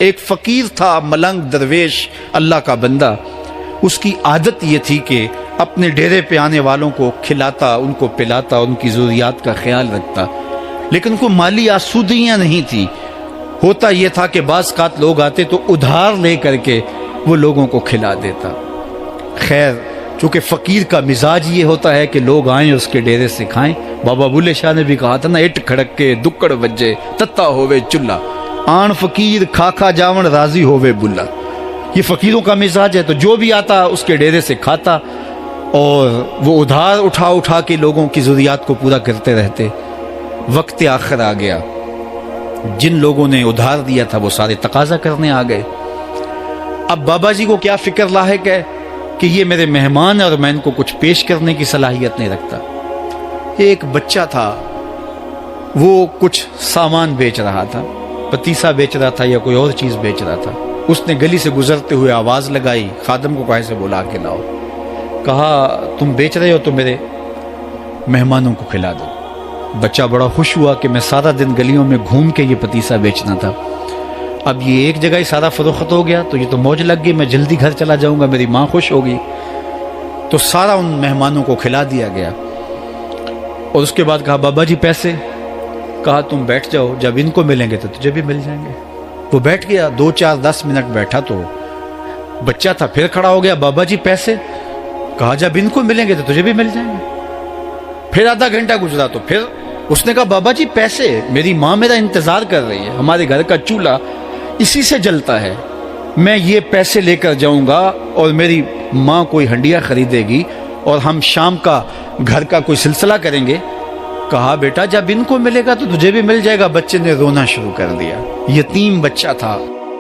ایک فقیر تھا، ملنگ درویش، اللہ کا بندہ. اس کی عادت یہ تھی کہ اپنے ڈیرے پہ آنے والوں کو کھلاتا، ان کو پلاتا، ان کی ضروریات کا خیال رکھتا، لیکن کو مالی آسودگیاں نہیں تھی. ہوتا یہ تھا کہ بعض اوقات لوگ آتے تو ادھار لے کر کے وہ لوگوں کو کھلا دیتا. خیر، چونکہ فقیر کا مزاج یہ ہوتا ہے کہ لوگ آئیں اس کے ڈیرے سے کھائیں. بابا بلے شاہ نے بھی کہا تھا نا، اٹ کھڑک کے دکڑ بجے تتا ہووے چلا، آن فقیر کھا کھا جاون راضی ہووے بلا. یہ فقیروں کا مزاج ہے. تو جو بھی آتا اس کے ڈیرے سے کھاتا اور وہ ادھار اٹھا اٹھا کے لوگوں کی ضروریات کو پورا کرتے رہتے. وقت آخر آ گیا، جن لوگوں نے ادھار دیا تھا وہ سارے تقاضا کرنے آ گئے. اب بابا جی کو کیا فکر لاحق ہے کہ یہ میرے مہمان اور میں ان کو کچھ پیش کرنے کی صلاحیت نہیں رکھتا. ایک بچہ تھا، وہ کچھ سامان بیچ رہا تھا، پتیسا بیچ رہا تھا یا کوئی اور چیز بیچ رہا تھا. اس نے گلی سے گزرتے ہوئے آواز لگائی، خادم کو کہا سے بلا کے لاؤ. کہا تم بیچ رہے ہو تو میرے مہمانوں کو کھلا دو. بچہ بڑا خوش ہوا کہ میں سارا دن گلیوں میں گھوم کے یہ پتیسا بیچنا تھا، اب یہ ایک جگہ ہی سارا فروخت ہو گیا تو یہ تو موج لگ گئی، میں جلدی گھر چلا جاؤں گا، میری ماں خوش ہوگی. تو سارا ان مہمانوں کو کھلا دیا گیا. اور اس کے بعد کہا بابا جی پیسے؟ کہا تم بیٹھ جاؤ، جب ان کو ملیں گے تو تجھے بھی مل جائیں گے. وہ بیٹھ گیا، 2 4 10 منٹ بیٹھا تو بچہ تھا پھر کھڑا ہو گیا، بابا جی پیسے؟ کہا جب ان کو ملیں گے تو تجھے بھی مل جائیں گے. پھر آدھا گھنٹہ گزرا تو پھر اس نے کہا بابا جی پیسے؟ میری ماں میرا انتظار کر رہی ہے، ہمارے گھر کا چولہا اسی سے جلتا ہے، میں یہ پیسے لے کر جاؤں گا اور میری ماں کوئی ہنڈیا خریدے گی اور ہم شام کا گھر کا کوئی سلسلہ کریں گے. کہا بیٹا جب ان کو ملے گا تو تجھے بھی مل جائے گا. بچے نے رونا شروع کر دیا. یتیم بچہ تھا،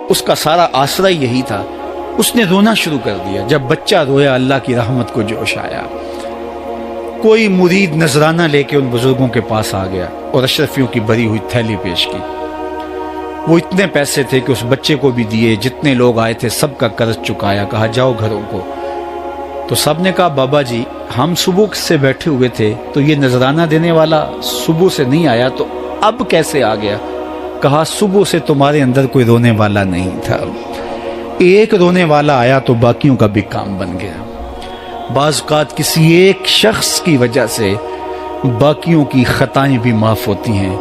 اس کا سارا آسرا یہی تھا. اس نے رونا شروع کر دیا. جب بچہ رویا اللہ کی رحمت کو جوش آیا. کوئی مرید نذرانہ لے کے ان بزرگوں کے پاس آ گیا اور اشرفیوں کی بھری ہوئی تھیلی پیش کی. وہ اتنے پیسے تھے کہ اس بچے کو بھی دیے، جتنے لوگ آئے تھے سب کا قرض چکایا. کہا جاؤ گھروں کو. تو سب نے کہا بابا جی ہم صبح سے بیٹھے ہوئے تھے تو یہ نذرانہ دینے والا صبح سے نہیں آیا تو اب کیسے آ گیا؟ کہا صبح سے تمہارے اندر کوئی رونے والا نہیں تھا، ایک رونے والا آیا تو باقیوں کا بھی کام بن گیا. بعض اوقات کسی ایک شخص کی وجہ سے باقیوں کی خطائیں بھی معاف ہوتی ہیں.